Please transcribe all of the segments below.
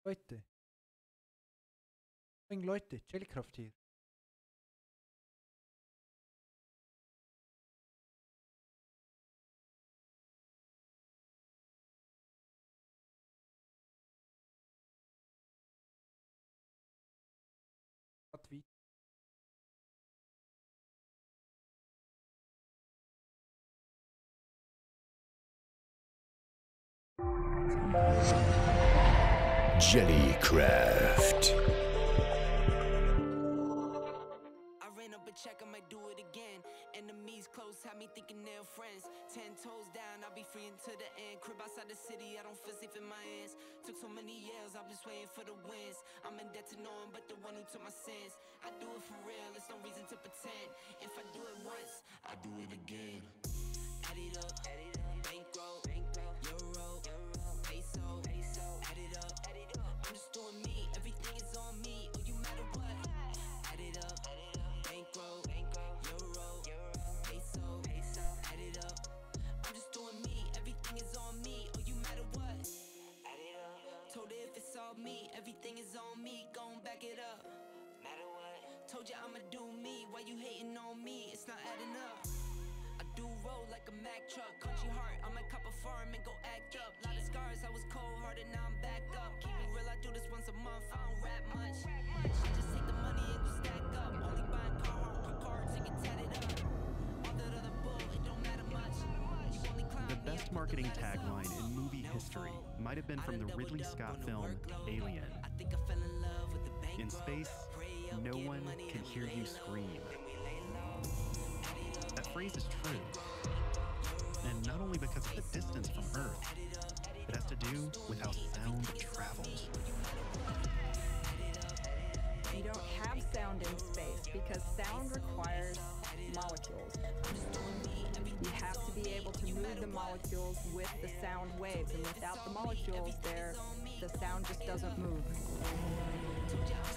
Leute, Leute, Jellycraft hier. Hat wie Jellycraft. I ran up a check, I might do it again. Enemies close, have me thinking they're friends. 10 toes down, I'll be free until the end. Crib outside the city, I don't feel safe in my hands. Took so many years, I'm just waiting for the wins. I'm in debt to no one but the one who took my sins. I do it for real, there's no reason to pretend. If I do it once, I do it again. Add it up, bankroll, euro, peso, add it up. I'm just doing me, everything is on me, oh you matter what. Add it up, bankroll, euro, peso, add it up. I'm just doing me, everything is on me, oh you matter what. Add it up. Told her if it's all me, everything is on me, gon' back it up. Matter what. Told you I'ma do me, why you hating on me? It's not adding up. I do roll like a Mack truck, country heart, I might cop a farm and go act up. Lot of scars, I was cold hearted, now I'm back up. Keep it real, I do this once a month, I don't rap much. I just take the money and go stack up. Only buying cards and get tatted up. All that other bull, it don't matter much. You only climb The best marketing tagline in movie history might have been from the Ridley Scott film Alien. I think I fell in love with the bank. In space, no one can hear you scream. That phrase is true. And not only because of the distance from Earth, it has to do with how sound travels. You don't have sound in space because sound requires molecules. You have to be able to move the molecules with the sound waves, and without the molecules there, the sound just doesn't move.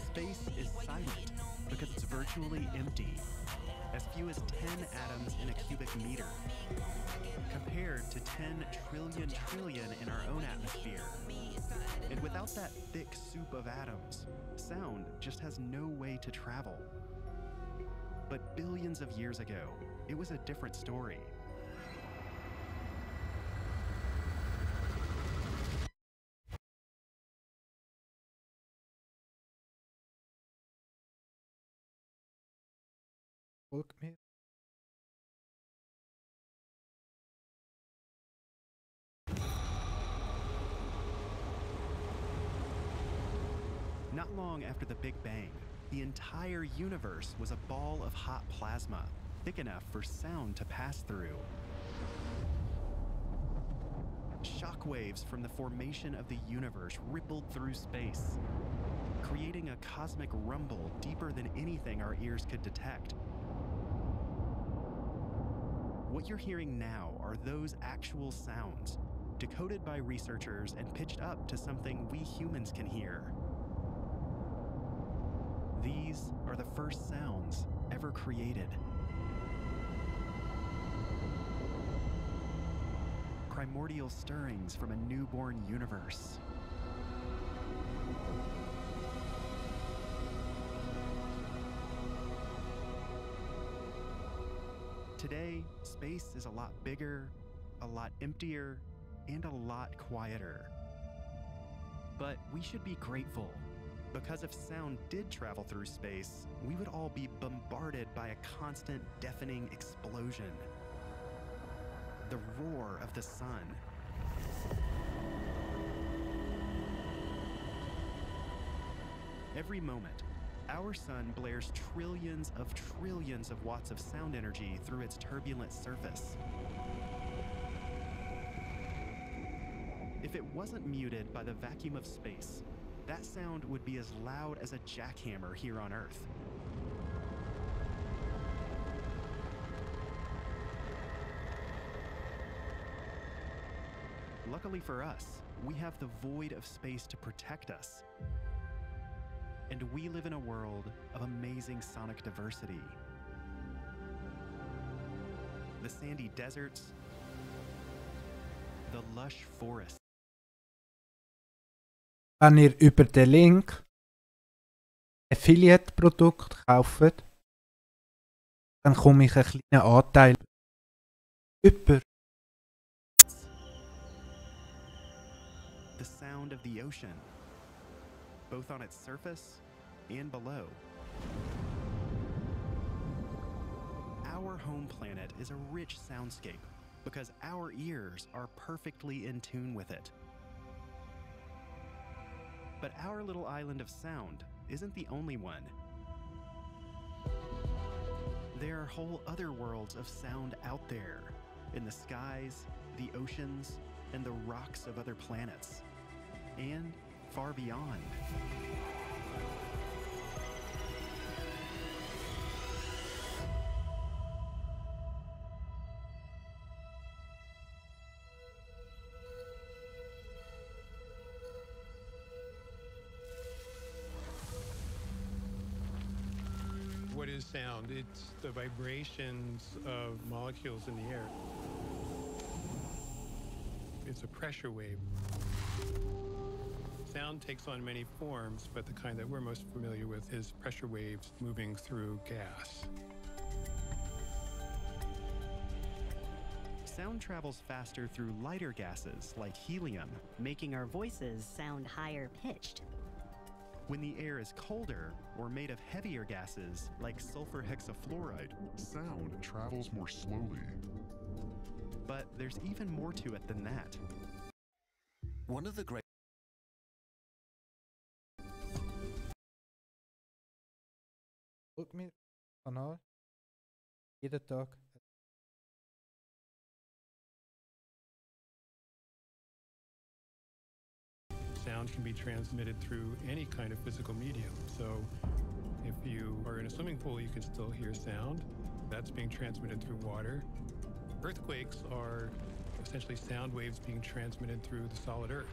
Space is silent because it's virtually empty. As few as 10 atoms in a cubic meter, compared to 10 trillion in our own atmosphere. And without that thick soup of atoms, sound just has no way to travel. But billions of years ago, it was a different story. Folgt mir. Not long after the Big Bang, the entire universe was a ball of hot plasma, thick enough for sound to pass through. Shockwaves from the formation of the universe rippled through space, creating a cosmic rumble deeper than anything our ears could detect. What you're hearing now are those actual sounds, decoded by researchers and pitched up to something we humans can hear. These are the first sounds ever created. Primordial stirrings from a newborn universe. Today, space is a lot bigger, a lot emptier, and a lot quieter. But we should be grateful, because if sound did travel through space, we would all be bombarded by a constant deafening explosion. The roar of the sun. Every moment, our sun blares trillions of watts of sound energy through its turbulent surface. If it wasn't muted by the vacuum of space, that sound would be as loud as a jackhammer here on Earth. Luckily for us, we have the void of space to protect us. And we live in a world of amazing sonic diversity. The sandy deserts, the lush forests, wenn ihr über den Link Affiliate-Produkt kauft, dann komme ich einen kleinen Anteil über. The sound of the ocean, both on its surface and below. Our home planet is a rich soundscape because our ears are perfectly in tune with it. But our little island of sound isn't the only one. There are whole other worlds of sound out there, in the skies, the oceans, and the rocks of other planets, and far beyond. What is sound? It's the vibrations of molecules in the air. It's a pressure wave. Sound takes on many forms, but the kind that we're most familiar with is pressure waves moving through gas. Sound travels faster through lighter gases like helium, making our voices sound higher pitched. when the air is colder or made of heavier gases like sulfur hexafluoride. Sound travels more slowly. But there's even more to it than that. One of the great Guck mir Kanal jeden Tag. Sound can be transmitted through any kind of physical medium. So if you are in a swimming pool, you can still hear sound. That's being transmitted through water. Earthquakes are essentially sound waves being transmitted through the solid earth.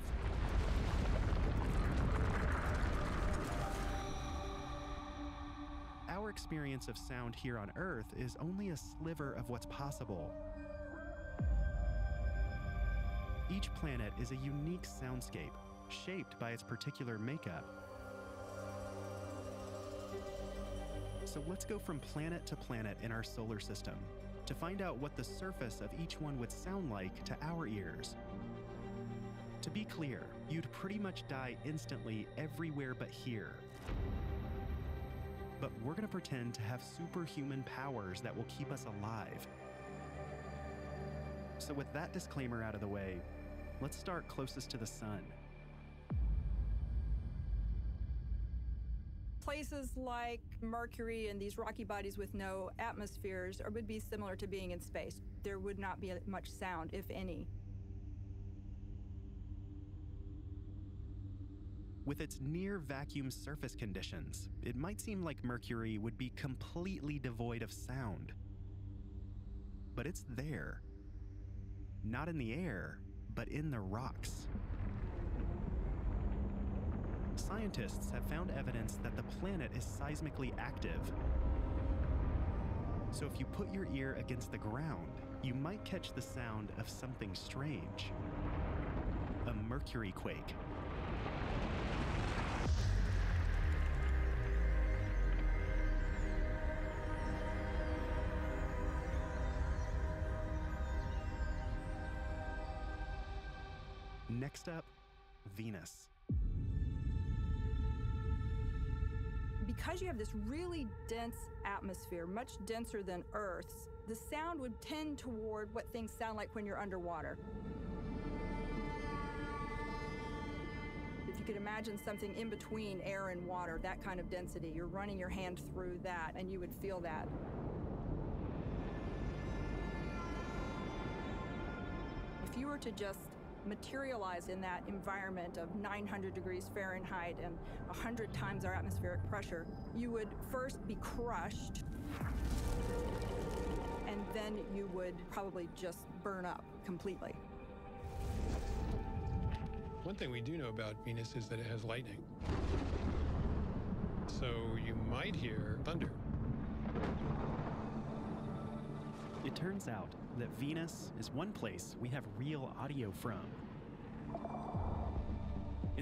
Our experience of sound here on Earth is only a sliver of what's possible. Each planet is a unique soundscape, shaped by its particular makeup. So let's go from planet to planet in our solar system to find out what the surface of each one would sound like to our ears. To be clear, you'd pretty much die instantly everywhere but here. But we're gonna pretend to have superhuman powers that will keep us alive. So with that disclaimer out of the way, let's start closest to the sun. Places like Mercury and these rocky bodies with no atmospheres would be similar to being in space. There would not be much sound, if any. With its near vacuum surface conditions, it might seem like Mercury would be completely devoid of sound. But it's there. Not in the air, but in the rocks. Scientists have found evidence that the planet is seismically active. So if you put your ear against the ground, you might catch the sound of something strange. A Mercury quake. Next up, Venus. Because you have this really dense atmosphere, much denser than Earth's, the sound would tend toward what things sound like when you're underwater. If you could imagine something in between air and water, that kind of density, you're running your hand through that and you would feel that. If you were to just materialize in that environment of 900 degrees Fahrenheit and 100 times our atmospheric pressure, you would first be crushed, and then you would probably just burn up completely. One thing we do know about Venus is that it has lightning. So you might hear thunder. It turns out that Venus is one place we have real audio from.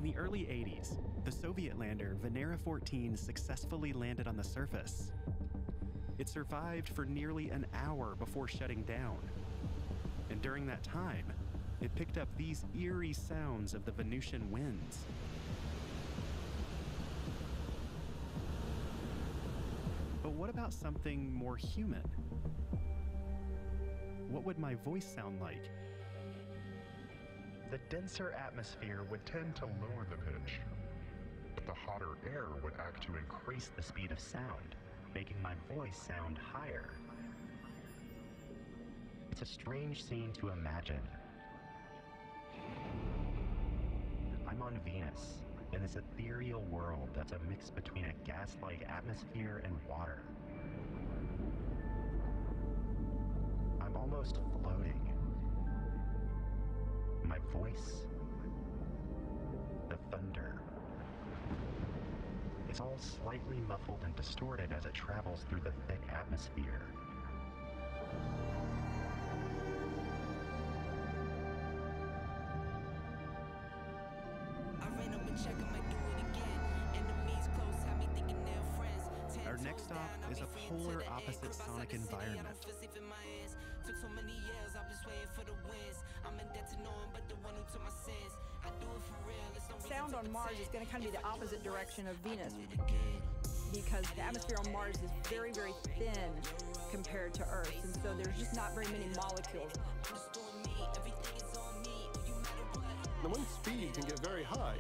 In the early 80s, the Soviet lander Venera 14 successfully landed on the surface. It survived for nearly an hour before shutting down. And during that time, it picked up these eerie sounds of the Venusian winds. But what about something more human? What would my voice sound like? The denser atmosphere would tend to lower the pitch, but the hotter air would act to increase the speed of sound, making my voice sound higher. It's a strange scene to imagine. I'm on Venus, in this ethereal world that's a mix between a gas-like atmosphere and water. I'm almost floating. My voice, the thunder. It's all slightly muffled and distorted as it travels through the thick atmosphere. Our next stop is a polar opposite sonic environment. Took so many years, I've been waiting for the wins. I'm in debt to no one but the one who took my sins. I do it for real. It's no Sound on Mars is going to kind of be the opposite direction of Venus, because the atmosphere on Mars is very, very thin compared to Earth, and so there's just not very many molecules. The wind speed can get very high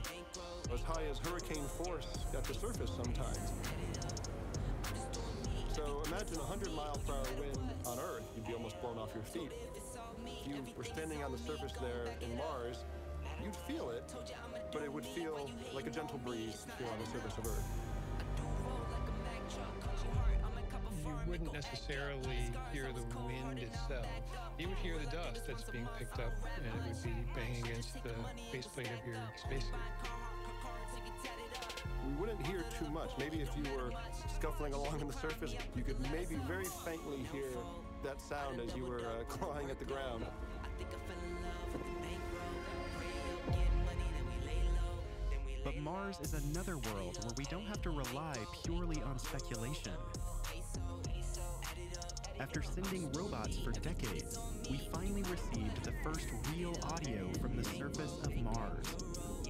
as hurricane force at the surface sometimes. So imagine a 100-mile-per-hour wind on Earth, you'd be almost blown off your feet. If you were standing on the surface there in Mars, you'd feel it, but it would feel like a gentle breeze here on the surface of Earth. You wouldn't necessarily hear the wind itself. You would hear the dust that's being picked up, and it would be banging against the faceplate of your spacesuit. We wouldn't hear too much. Maybe if you were scuffling along on the surface, you could maybe very faintly hear that sound as you were clawing at the ground. But Mars is another world where we don't have to rely purely on speculation. After sending robots for decades, we finally received the first real audio from the surface of Mars,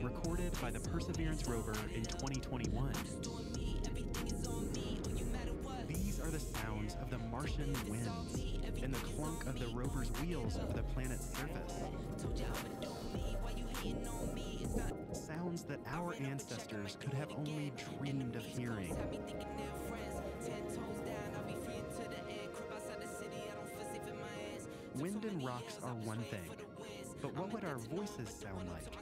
recorded by the Perseverance rover in 2021. These are the sounds of the Martian winds and the clunk of the rover's wheels over the planet's surface. Sounds that our ancestors could have only dreamed of hearing. Wind and rocks are one thing, but what would our voices sound like?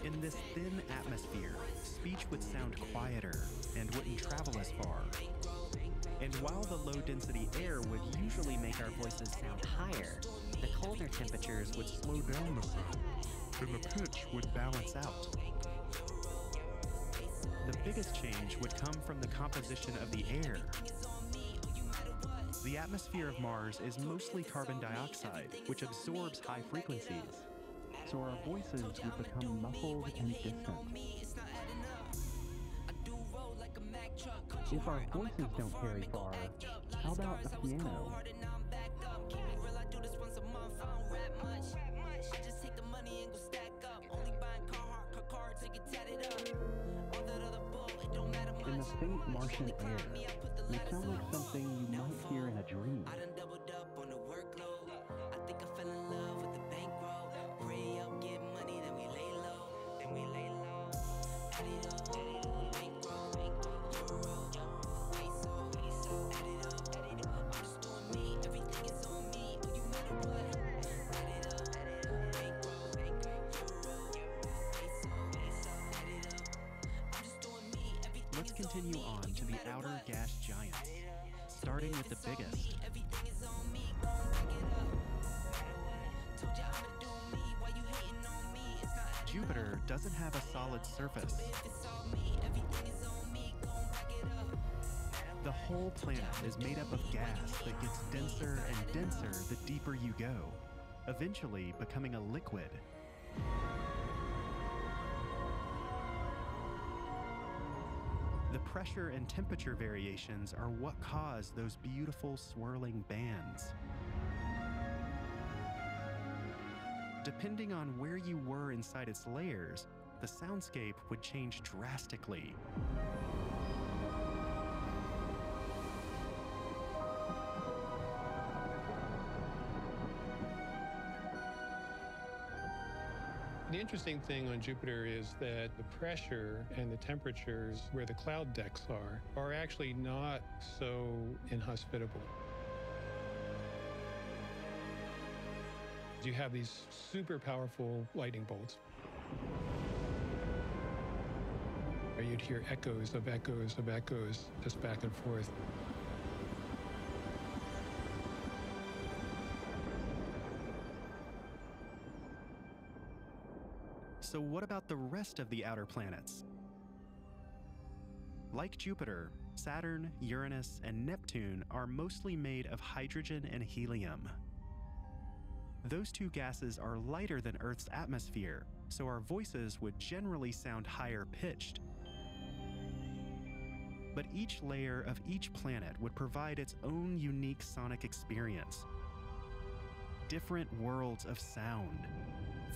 In this thin atmosphere, speech would sound quieter and wouldn't travel as far. And while the low-density air would usually make our voices sound higher, the colder temperatures would slow down the sound, and the pitch would balance out. The biggest change would come from the composition of the air. The atmosphere of Mars is mostly carbon dioxide, which absorbs high frequencies. So our voices would become muffled and distant. If our voices don't carry far, how about a piano? In the faint Martian air, you sound like something you might hear in a dream. Let's continue on to the outer gas giants, starting with the biggest. Jupiter doesn't have a solid surface. The whole planet is made up of gas that gets denser and denser the deeper you go, eventually becoming a liquid. The pressure and temperature variations are what cause those beautiful swirling bands. Depending on where you were inside its layers, the soundscape would change drastically. The interesting thing on Jupiter is that the pressure and the temperatures where the cloud decks are actually not so inhospitable. You have these super powerful lightning bolts. Where you'd hear echoes of echoes of echoes just back and forth. So what about the rest of the outer planets? Like Jupiter, Saturn, Uranus, and Neptune are mostly made of hydrogen and helium. Those two gases are lighter than Earth's atmosphere, so our voices would generally sound higher pitched. But each layer of each planet would provide its own unique sonic experience. Different worlds of sound.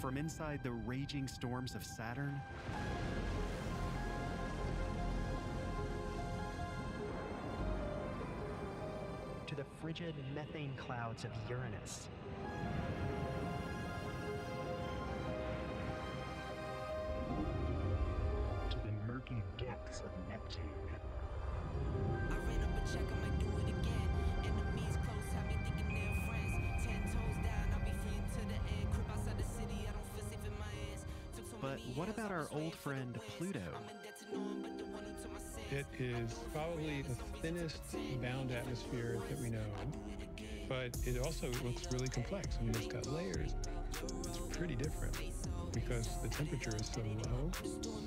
From inside the raging storms of Saturn to the frigid methane clouds of Uranus. To the murky depths of Neptune. I ran up a check, I might do it again. Enemies close, have me thinking they're friends. 10 toes down, I'll be free to the end. Crib outside the city, I don't feel safe in my hands. But what about our old friend Pluto? It is probably the thinnest bound atmosphere that we know, but it also looks really complex. I mean, it's got layers. It's pretty different because the temperature is so low.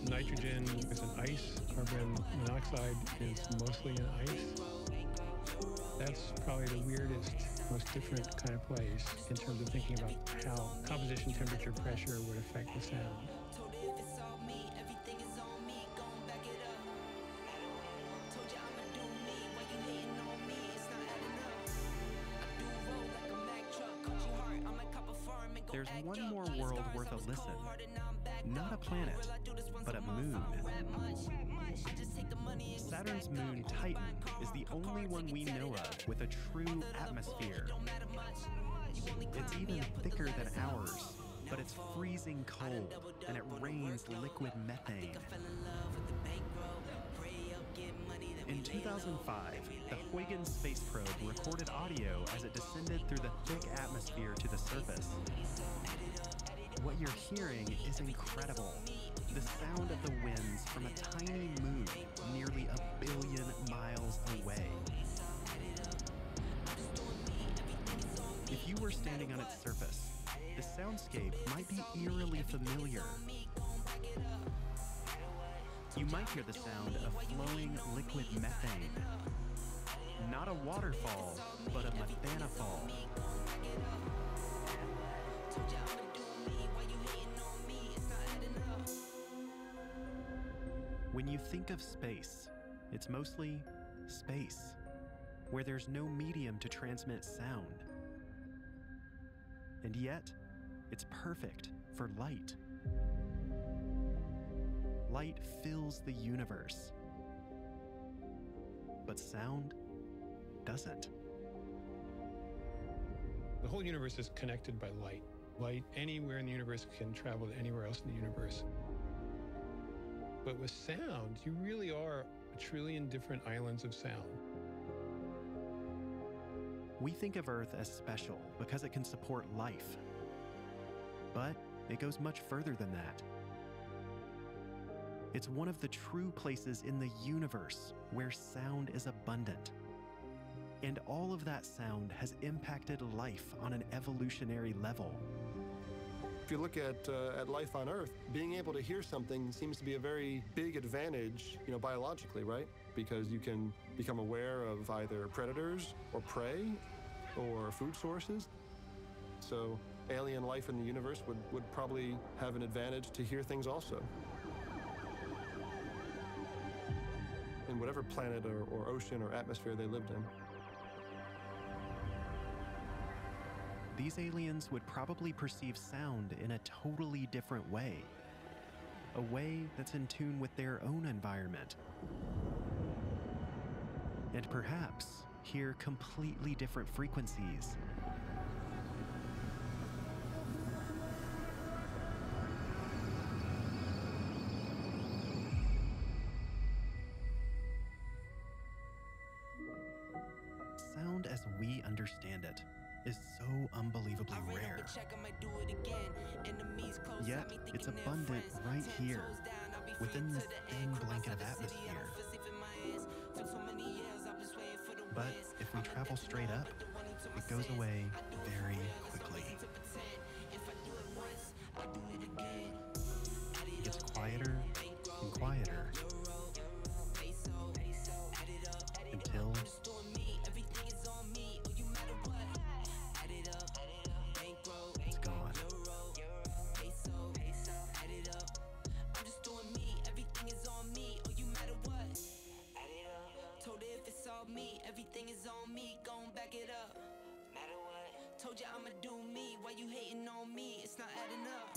Nitrogen is an ice. Carbon monoxide is mostly an ice. That's probably the weirdest, most different kind of place in terms of thinking about how composition, temperature, pressure would affect the sound. There's one more world worth a listen. Not a planet, but a moon. Saturn's moon, Titan, is the only one we know of with a true atmosphere. It's even thicker than ours, but it's freezing cold, and it rains liquid methane. In 2005, the Huygens space probe recorded audio as it descended through the thick atmosphere to the surface. What you're hearing is incredible. The sound of the winds from a tiny moon nearly 1 billion miles away. If you were standing on its surface, the soundscape might be eerily familiar. You might hear the sound of flowing liquid methane. Not a waterfall, but a methanofall. When you think of space, it's mostly space, where there's no medium to transmit sound. And yet, it's perfect for light. Light fills the universe, but sound doesn't. The whole universe is connected by light. Light anywhere in the universe can travel to anywhere else in the universe. But with sound, you really are 1 trillion different islands of sound. We think of Earth as special because it can support life. But it goes much further than that. It's one of the true places in the universe where sound is abundant. And all of that sound has impacted life on an evolutionary level. If you look at life on Earth, being able to hear something seems to be a very big advantage, biologically, right? Because you can become aware of either predators or prey or food sources. So alien life in the universe would probably have an advantage to hear things also. in whatever planet or ocean or atmosphere they lived in. These aliens would probably perceive sound in a totally different way. A way that's in tune with their own environment. And perhaps hear completely different frequencies. Sound as we understand it is so unbelievably rare. Yet, it's abundant right here, within this thin blanket of atmosphere. But if we travel straight up, it goes away very quickly. It gets quieter and quieter until it's gone. Everything is on me, gon' back it up. Matter what? Told you I'ma do me, why you hating on me? It's not adding up.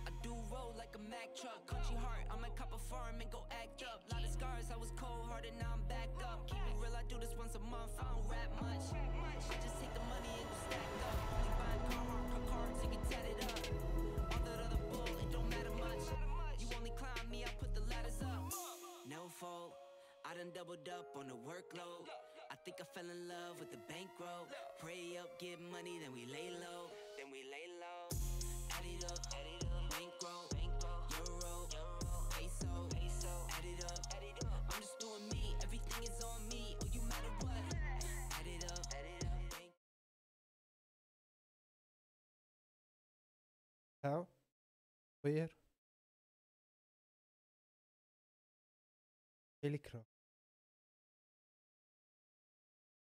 I do roll like a Mack truck, country heart, I might cop a farm and go act up. Lot of scars, I was cold-hearted, now I'm back up. Keep it real, I do this once a month, I don't rap much. I just take the money and go stacked up. Only buying cards and get tatted up. All that other bull, it don't matter much. You only climb me, I put the ladders up. No fault, I done doubled up on the workload. I think I fell in love with the bankroll. Pray up, get money, then we lay low. Add it up, bankroll, euro, peso, add it up. I'm just doing me, everything is on me. Oh, you matter what? Add it up. How? Where? Telekraft.